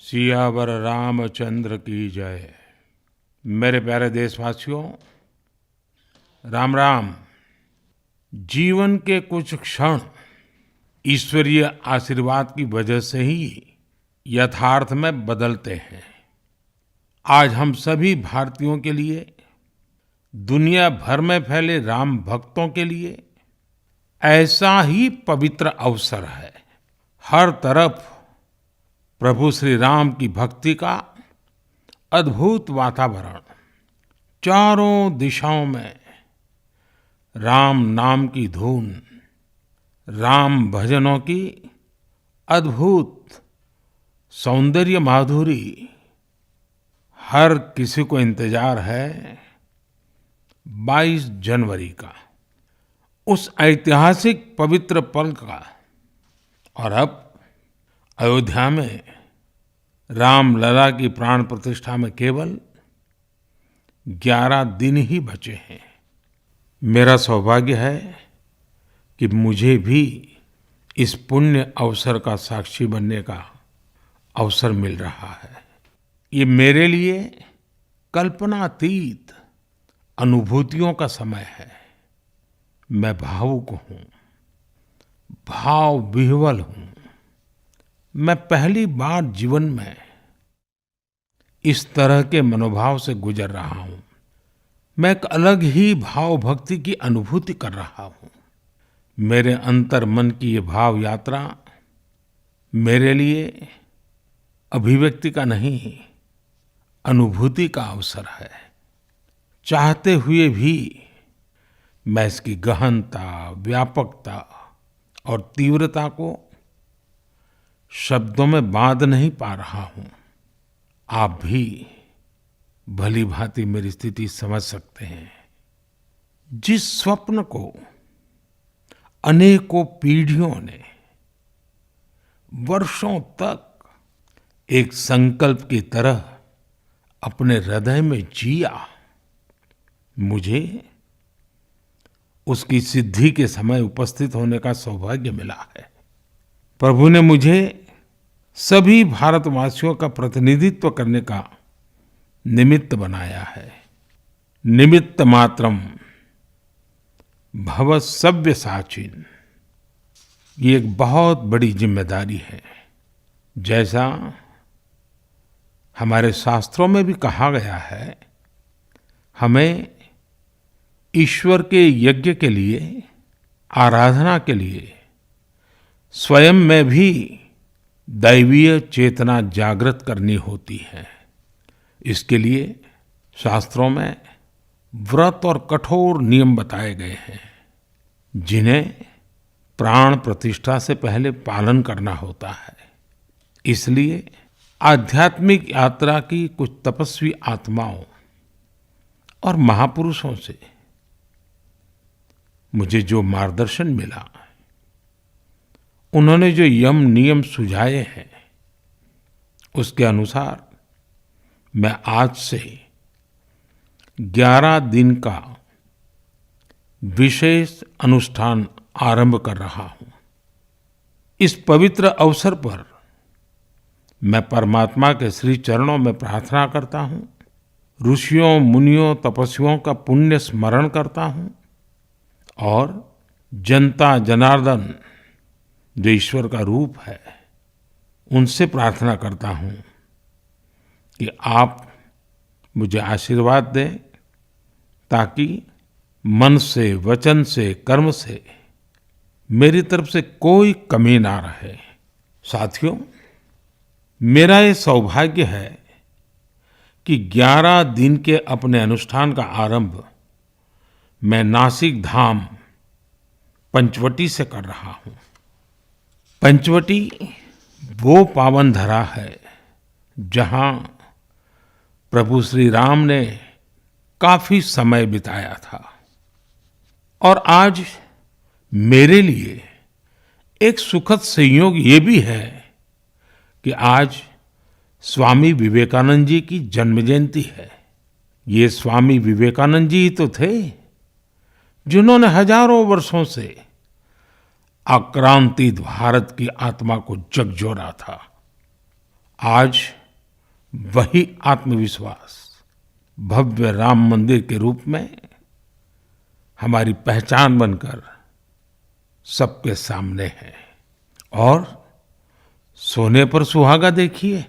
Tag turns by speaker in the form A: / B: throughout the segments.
A: सियावर रामचंद्र की जय। मेरे प्यारे देशवासियों, राम राम। जीवन के कुछ क्षण ईश्वरीय आशीर्वाद की वजह से ही यथार्थ में बदलते हैं। आज हम सभी भारतीयों के लिए, दुनिया भर में फैले राम भक्तों के लिए ऐसा ही पवित्र अवसर है। हर तरफ प्रभु श्री राम की भक्ति का अद्भुत वातावरण, चारों दिशाओं में राम नाम की धुन, राम भजनों की अद्भुत सौंदर्य माधुरी। हर किसी को इंतजार है 22 जनवरी का, उस ऐतिहासिक पवित्र पल का। और अब अयोध्या में रामलला की प्राण प्रतिष्ठा में केवल 11 दिन ही बचे हैं। मेरा सौभाग्य है कि मुझे भी इस पुण्य अवसर का साक्षी बनने का अवसर मिल रहा है। ये मेरे लिए कल्पनातीत अनुभूतियों का समय है। मैं भावुक हूँ, भाव विह्वल हूँ। मैं पहली बार जीवन में इस तरह के मनोभाव से गुजर रहा हूँ। मैं एक अलग ही भाव भक्ति की अनुभूति कर रहा हूँ। मेरे अंतर मन की ये भाव यात्रा मेरे लिए अभिव्यक्ति का नहीं, अनुभूति का अवसर है। चाहते हुए भी मैं इसकी गहनता, व्यापकता और तीव्रता को शब्दों में बांध नहीं पा रहा हूं। आप भी भली भांति मेरी स्थिति समझ सकते हैं। जिस स्वप्न को अनेकों पीढ़ियों ने वर्षों तक एक संकल्प की तरह अपने हृदय में जिया, मुझे उसकी सिद्धि के समय उपस्थित होने का सौभाग्य मिला है। प्रभु ने मुझे सभी भारतवासियों का प्रतिनिधित्व करने का निमित्त बनाया है। निमित्त मात्रम भव सव्यसाचिन। ये एक बहुत बड़ी जिम्मेदारी है। जैसा हमारे शास्त्रों में भी कहा गया है, हमें ईश्वर के यज्ञ के लिए, आराधना के लिए स्वयं में भी दैवीय चेतना जागृत करनी होती है। इसके लिए शास्त्रों में व्रत और कठोर नियम बताए गए हैं, जिन्हें प्राण प्रतिष्ठा से पहले पालन करना होता है। इसलिए आध्यात्मिक यात्रा की कुछ तपस्वी आत्माओं और महापुरुषों से मुझे जो मार्गदर्शन मिला, उन्होंने जो यम नियम सुझाए हैं, उसके अनुसार मैं आज से 11 दिन का विशेष अनुष्ठान आरंभ कर रहा हूँ। इस पवित्र अवसर पर मैं परमात्मा के श्री चरणों में प्रार्थना करता हूँ, ऋषियों, मुनियों, तपस्वियों का पुण्य स्मरण करता हूँ और जनता जनार्दन, जो ईश्वर का रूप है, उनसे प्रार्थना करता हूँ कि आप मुझे आशीर्वाद दें, ताकि मन से, वचन से, कर्म से मेरी तरफ से कोई कमी ना रहे। साथियों, मेरा ये सौभाग्य है कि 11 दिन के अपने अनुष्ठान का आरंभ मैं नासिक धाम पंचवटी से कर रहा हूँ। पंचवटी वो पावन धरा है जहाँ प्रभु श्री राम ने काफी समय बिताया था। और आज मेरे लिए एक सुखद संयोग ये भी है कि आज स्वामी विवेकानंद जी की जन्म जयंती है। ये स्वामी विवेकानंद जी ही तो थे जिन्होंने हजारों वर्षों से आक्रांतित भारत की आत्मा को झकझोरा था। आज वही आत्मविश्वास भव्य राम मंदिर के रूप में हमारी पहचान बनकर सबके सामने है। और सोने पर सुहागा देखिए,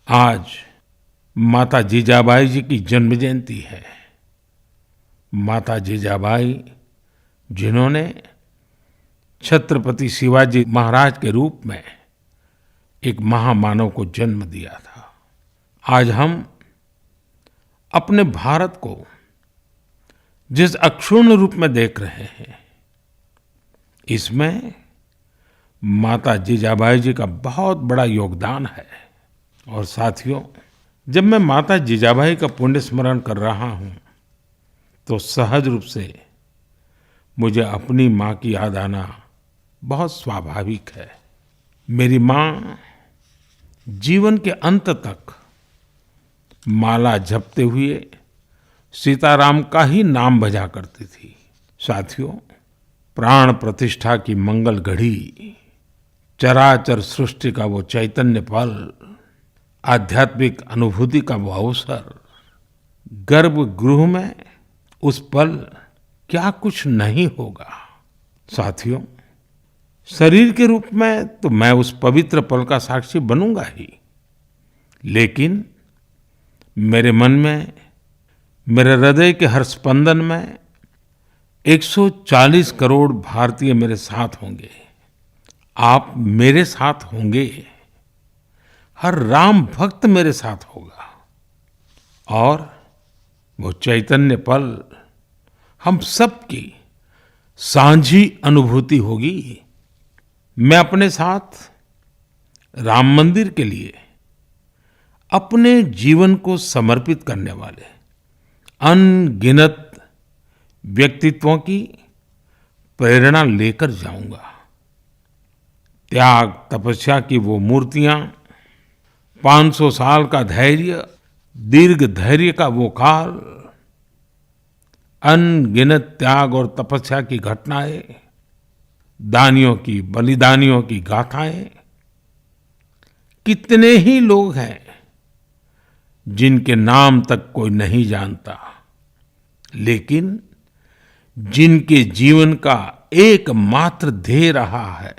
A: आज माता जीजाबाई जी की जन्म जयंती है। माता जीजाबाई जिन्होंने छत्रपति शिवाजी महाराज के रूप में एक महामानव को जन्म दिया था। आज हम अपने भारत को जिस अक्षुण्ण रूप में देख रहे हैं, इसमें माता जीजाबाई जी का बहुत बड़ा योगदान है। और साथियों, जब मैं माता जीजाबाई का पुण्य स्मरण कर रहा हूँ तो सहज रूप से मुझे अपनी माँ की याद आना बहुत स्वाभाविक है। मेरी माँ जीवन के अंत तक माला जपते हुए सीताराम का ही नाम भजा करती थी। साथियों, प्राण प्रतिष्ठा की मंगल घड़ी, चराचर सृष्टि का वो चैतन्य पल, आध्यात्मिक अनुभूति का वो अवसर, गर्भगृह में उस पल क्या कुछ नहीं होगा। साथियों, शरीर के रूप में तो मैं उस पवित्र पल का साक्षी बनूंगा ही, लेकिन मेरे मन में, मेरे हृदय के हर स्पंदन में 140 करोड़ भारतीय मेरे साथ होंगे। आप मेरे साथ होंगे, हर राम भक्त मेरे साथ होगा और वो चैतन्य पल हम सबकी साझी अनुभूति होगी। मैं अपने साथ राम मंदिर के लिए अपने जीवन को समर्पित करने वाले अनगिनत व्यक्तित्वों की प्रेरणा लेकर जाऊंगा। त्याग तपस्या की वो मूर्तियां, 500 साल का धैर्य, दीर्घ धैर्य का वो काल, अनगिनत त्याग और तपस्या की घटनाएं, दानियों की, बलिदानियों की गाथाएं, कितने ही लोग हैं जिनके नाम तक कोई नहीं जानता, लेकिन जिनके जीवन का एकमात्र ध्येय रहा है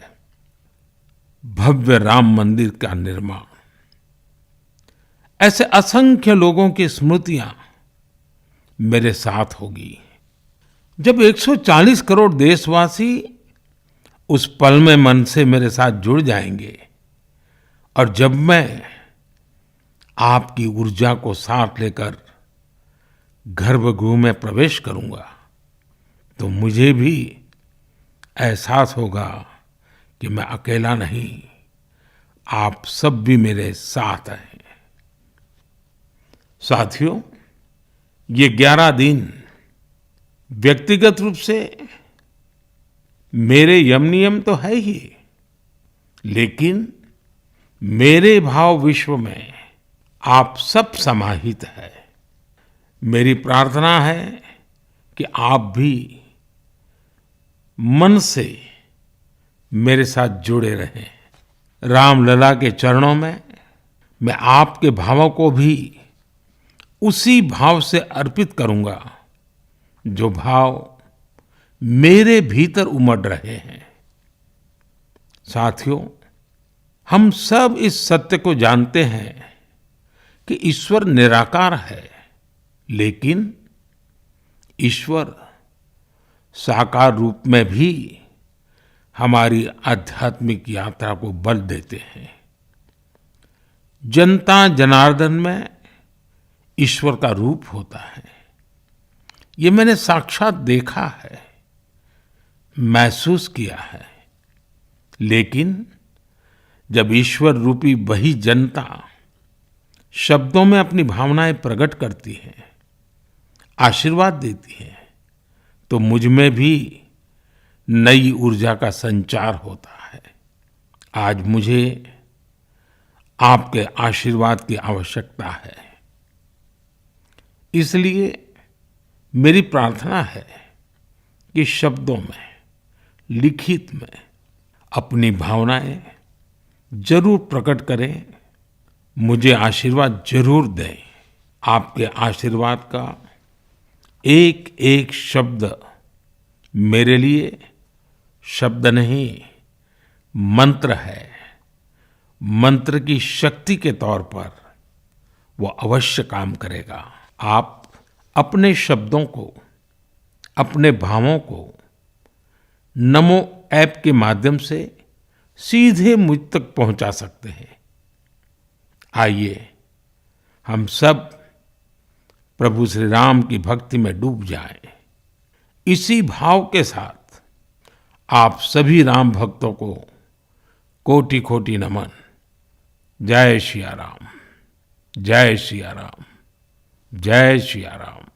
A: भव्य राम मंदिर का निर्माण। ऐसे असंख्य लोगों की स्मृतियां मेरे साथ होगी। जब 140 करोड़ देशवासी उस पल में मन से मेरे साथ जुड़ जाएंगे और जब मैं आपकी ऊर्जा को साथ लेकर गर्भगृह में प्रवेश करूंगा तो मुझे भी एहसास होगा कि मैं अकेला नहीं, आप सब भी मेरे साथ हैं। साथियों, ये 11 दिन व्यक्तिगत रूप से मेरे यम नियम तो है ही, लेकिन मेरे भाव विश्व में आप सब समाहित है। मेरी प्रार्थना है कि आप भी मन से मेरे साथ जुड़े रहें। रामलला के चरणों में मैं आपके भावों को भी उसी भाव से अर्पित करूंगा जो भाव मेरे भीतर उमड़ रहे हैं। साथियों, हम सब इस सत्य को जानते हैं कि ईश्वर निराकार है, लेकिन ईश्वर साकार रूप में भी हमारी आध्यात्मिक यात्रा को बल देते हैं। जनता जनार्दन में ईश्वर का रूप होता है, ये मैंने साक्षात देखा है, महसूस किया है। लेकिन जब ईश्वर रूपी वही जनता शब्दों में अपनी भावनाएं प्रकट करती है, आशीर्वाद देती है, तो मुझ में भी नई ऊर्जा का संचार होता है। आज मुझे आपके आशीर्वाद की आवश्यकता है, इसलिए मेरी प्रार्थना है कि शब्दों में, लिखित में अपनी भावनाएं जरूर प्रकट करें मुझे आशीर्वाद जरूर दें। आपके आशीर्वाद का एक एक शब्द मेरे लिए शब्द नहीं, मंत्र है। मंत्र की शक्ति के तौर पर वो अवश्य काम करेगा। आप अपने शब्दों को, अपने भावों को नमो ऐप के माध्यम से सीधे मुझ तक पहुंचा सकते हैं। आइए हम सब प्रभु श्री राम की भक्ति में डूब जाएं। इसी भाव के साथ आप सभी राम भक्तों को कोटि कोटि नमन। जय सिया राम, जय सिया राम, जय सिया राम।